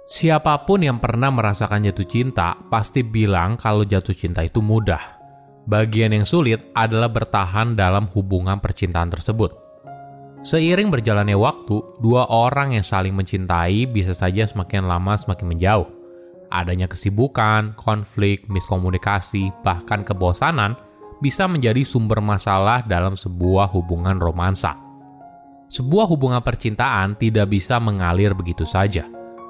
Siapapun yang pernah merasakan jatuh cinta pasti bilang kalau jatuh cinta itu mudah. Bagian yang sulit adalah bertahan dalam hubungan percintaan tersebut. Seiring berjalannya waktu, dua orang yang saling mencintai bisa saja semakin lama semakin menjauh. Adanya kesibukan, konflik, miskomunikasi, bahkan kebosanan bisa menjadi sumber masalah dalam sebuah hubungan romansa. Sebuah hubungan percintaan tidak bisa mengalir begitu saja.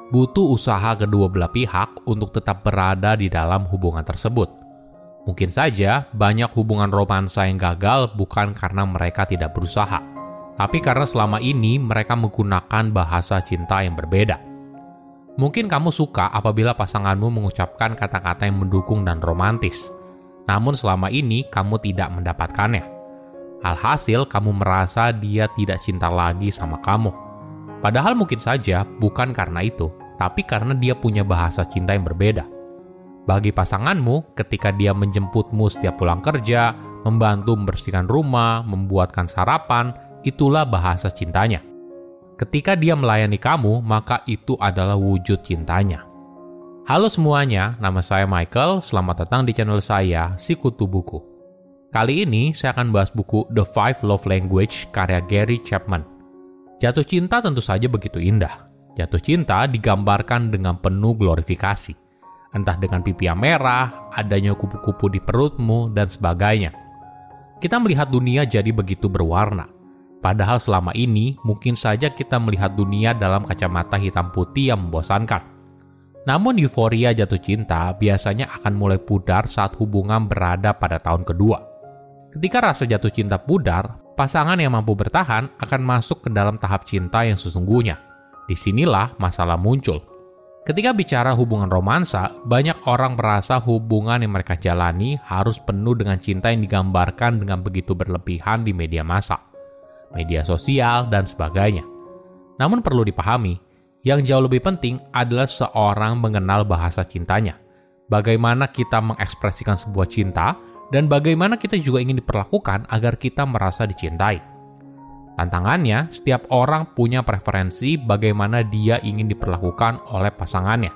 Butuh usaha kedua belah pihak untuk tetap berada di dalam hubungan tersebut. Mungkin saja banyak hubungan romansa yang gagal bukan karena mereka tidak berusaha, tapi karena selama ini mereka menggunakan bahasa cinta yang berbeda. Mungkin kamu suka apabila pasanganmu mengucapkan kata-kata yang mendukung dan romantis, namun selama ini kamu tidak mendapatkannya. Alhasil kamu merasa dia tidak cinta lagi sama kamu. Padahal mungkin saja bukan karena itu, tapi karena dia punya bahasa cinta yang berbeda. Bagi pasanganmu, ketika dia menjemputmu setiap pulang kerja, membantu membersihkan rumah, membuatkan sarapan, itulah bahasa cintanya. Ketika dia melayani kamu, maka itu adalah wujud cintanya. Halo semuanya, nama saya Michael, selamat datang di channel saya, Sikutu Buku. Kali ini saya akan bahas buku The 5 Love Language karya Gary Chapman. Jatuh cinta tentu saja begitu indah. Jatuh cinta digambarkan dengan penuh glorifikasi. Entah dengan pipi yang merah, adanya kupu-kupu di perutmu, dan sebagainya. Kita melihat dunia jadi begitu berwarna. Padahal selama ini, mungkin saja kita melihat dunia dalam kacamata hitam putih yang membosankan. Namun euforia jatuh cinta biasanya akan mulai pudar saat hubungan berada pada tahun kedua. Ketika rasa jatuh cinta pudar, pasangan yang mampu bertahan akan masuk ke dalam tahap cinta yang sesungguhnya. Disinilah masalah muncul. Ketika bicara hubungan romansa, banyak orang merasa hubungan yang mereka jalani harus penuh dengan cinta yang digambarkan dengan begitu berlebihan di media massa, media sosial, dan sebagainya. Namun perlu dipahami, yang jauh lebih penting adalah seorang mengenal bahasa cintanya. Bagaimana kita mengekspresikan sebuah cinta, dan bagaimana kita juga ingin diperlakukan agar kita merasa dicintai. Tantangannya, setiap orang punya preferensi bagaimana dia ingin diperlakukan oleh pasangannya.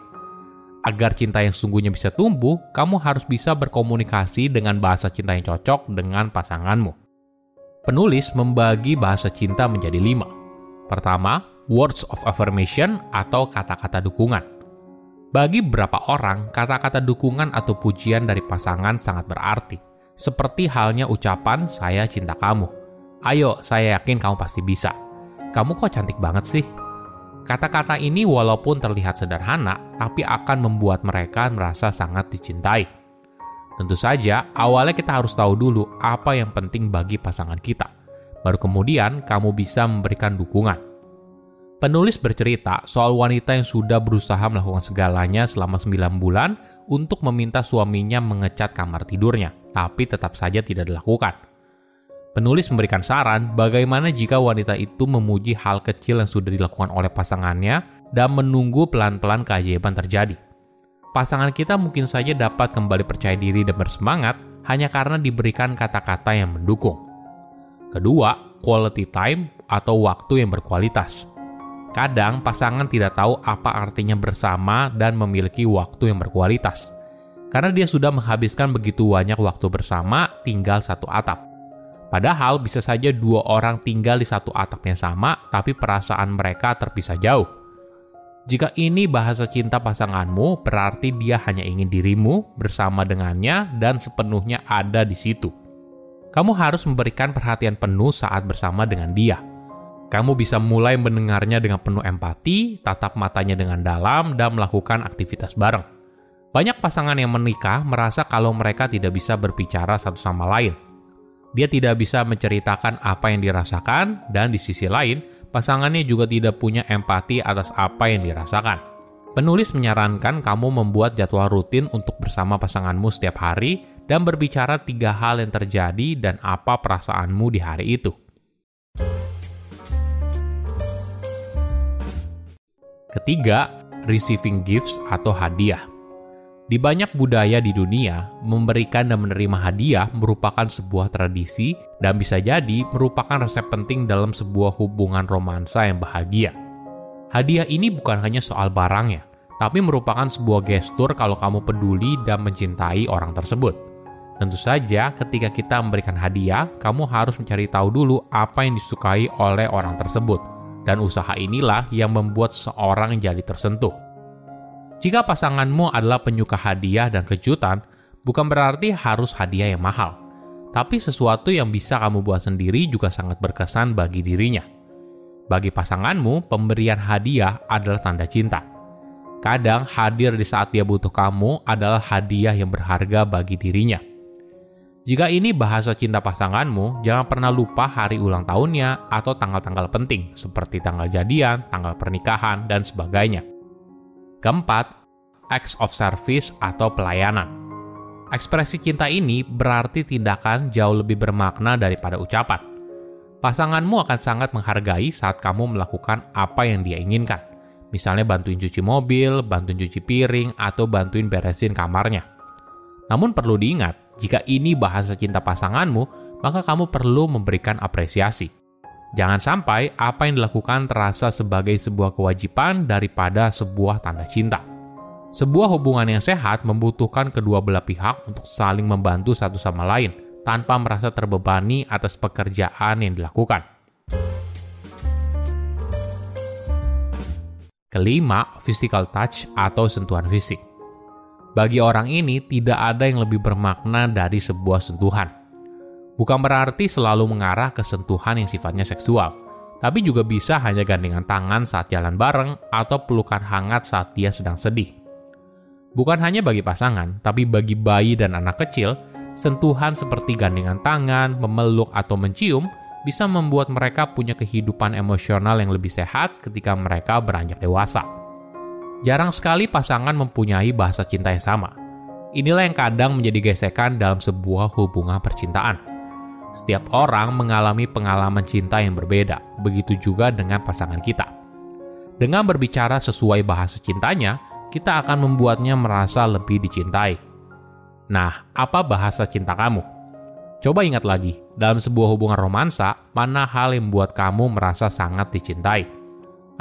Agar cinta yang sungguhnya bisa tumbuh, kamu harus bisa berkomunikasi dengan bahasa cinta yang cocok dengan pasanganmu. Penulis membagi bahasa cinta menjadi 5. Pertama, words of affirmation atau kata-kata dukungan. Bagi beberapa orang, kata-kata dukungan atau pujian dari pasangan sangat berarti. Seperti halnya ucapan, saya cinta kamu. Ayo, saya yakin kamu pasti bisa. Kamu kok cantik banget sih? Kata-kata ini walaupun terlihat sederhana, tapi akan membuat mereka merasa sangat dicintai. Tentu saja, awalnya kita harus tahu dulu apa yang penting bagi pasangan kita. Baru kemudian, kamu bisa memberikan dukungan. Penulis bercerita soal wanita yang sudah berusaha melakukan segalanya selama 9 bulan untuk meminta suaminya mengecat kamar tidurnya, tapi tetap saja tidak dilakukan. Penulis memberikan saran bagaimana jika wanita itu memuji hal kecil yang sudah dilakukan oleh pasangannya dan menunggu pelan-pelan keajaiban terjadi. Pasangan kita mungkin saja dapat kembali percaya diri dan bersemangat hanya karena diberikan kata-kata yang mendukung. Kedua, quality time atau waktu yang berkualitas. Kadang pasangan tidak tahu apa artinya bersama dan memiliki waktu yang berkualitas. Karena dia sudah menghabiskan begitu banyak waktu bersama tinggal satu atap. Padahal bisa saja 2 orang tinggal di satu atap yang sama, tapi perasaan mereka terpisah jauh. Jika ini bahasa cinta pasanganmu, berarti dia hanya ingin dirimu bersama dengannya dan sepenuhnya ada di situ. Kamu harus memberikan perhatian penuh saat bersama dengan dia. Kamu bisa mulai mendengarnya dengan penuh empati, tatap matanya dengan dalam, dan melakukan aktivitas bareng. Banyak pasangan yang menikah merasa kalau mereka tidak bisa berbicara satu sama lain. Dia tidak bisa menceritakan apa yang dirasakan, dan di sisi lain, pasangannya juga tidak punya empati atas apa yang dirasakan. Penulis menyarankan kamu membuat jadwal rutin untuk bersama pasanganmu setiap hari, dan berbicara 3 hal yang terjadi dan apa perasaanmu di hari itu. Ketiga, receiving gifts atau hadiah. Di banyak budaya di dunia, memberikan dan menerima hadiah merupakan sebuah tradisi dan bisa jadi merupakan resep penting dalam sebuah hubungan romansa yang bahagia. Hadiah ini bukan hanya soal barangnya, tapi merupakan sebuah gestur kalau kamu peduli dan mencintai orang tersebut. Tentu saja, ketika kita memberikan hadiah, kamu harus mencari tahu dulu apa yang disukai oleh orang tersebut, dan usaha inilah yang membuat seseorang jadi tersentuh. Jika pasanganmu adalah penyuka hadiah dan kejutan, bukan berarti harus hadiah yang mahal, tapi sesuatu yang bisa kamu buat sendiri juga sangat berkesan bagi dirinya. Bagi pasanganmu, pemberian hadiah adalah tanda cinta. Kadang hadir di saat dia butuh kamu adalah hadiah yang berharga bagi dirinya. Jika ini bahasa cinta pasanganmu, jangan pernah lupa hari ulang tahunnya atau tanggal-tanggal penting seperti tanggal jadian, tanggal pernikahan, dan sebagainya. Keempat, acts of service atau pelayanan. Ekspresi cinta ini berarti tindakan jauh lebih bermakna daripada ucapan. Pasanganmu akan sangat menghargai saat kamu melakukan apa yang dia inginkan. Misalnya bantuin cuci mobil, bantuin cuci piring, atau bantuin beresin kamarnya. Namun perlu diingat, jika ini bahasa cinta pasanganmu, maka kamu perlu memberikan apresiasi. Jangan sampai apa yang dilakukan terasa sebagai sebuah kewajiban daripada sebuah tanda cinta. Sebuah hubungan yang sehat membutuhkan kedua belah pihak untuk saling membantu satu sama lain, tanpa merasa terbebani atas pekerjaan yang dilakukan. Kelima, physical touch atau sentuhan fisik. Bagi orang ini, tidak ada yang lebih bermakna dari sebuah sentuhan. Bukan berarti selalu mengarah ke sentuhan yang sifatnya seksual, tapi juga bisa hanya gandengan tangan saat jalan bareng atau pelukan hangat saat dia sedang sedih. Bukan hanya bagi pasangan, tapi bagi bayi dan anak kecil, sentuhan seperti gandengan tangan, memeluk, atau mencium bisa membuat mereka punya kehidupan emosional yang lebih sehat ketika mereka beranjak dewasa. Jarang sekali pasangan mempunyai bahasa cinta yang sama. Inilah yang kadang menjadi gesekan dalam sebuah hubungan percintaan. Setiap orang mengalami pengalaman cinta yang berbeda, begitu juga dengan pasangan kita. Dengan berbicara sesuai bahasa cintanya, kita akan membuatnya merasa lebih dicintai. Nah, apa bahasa cinta kamu? Coba ingat lagi, dalam sebuah hubungan romansa, mana hal yang membuat kamu merasa sangat dicintai?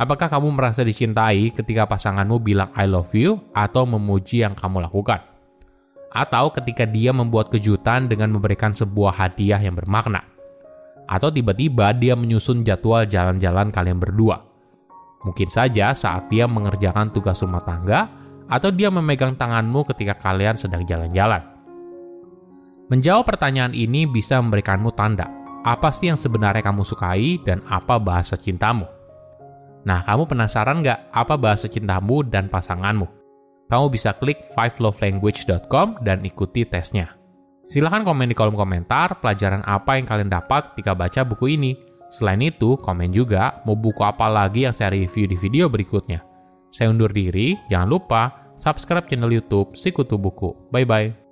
Apakah kamu merasa dicintai ketika pasanganmu bilang I love you atau memuji yang kamu lakukan? Atau ketika dia membuat kejutan dengan memberikan sebuah hadiah yang bermakna? Atau tiba-tiba dia menyusun jadwal jalan-jalan kalian berdua? Mungkin saja saat dia mengerjakan tugas rumah tangga atau dia memegang tanganmu ketika kalian sedang jalan-jalan. Menjawab pertanyaan ini bisa memberikanmu tanda, apa sih yang sebenarnya kamu sukai dan apa bahasa cintamu? Nah, kamu penasaran nggak apa bahasa cintamu dan pasanganmu? Kamu bisa klik 5lovelanguage.com dan ikuti tesnya. Silahkan komen di kolom komentar pelajaran apa yang kalian dapat ketika baca buku ini. Selain itu, komen juga mau buku apa lagi yang saya review di video berikutnya. Saya undur diri, jangan lupa subscribe channel YouTube Sikutu Buku. Bye-bye.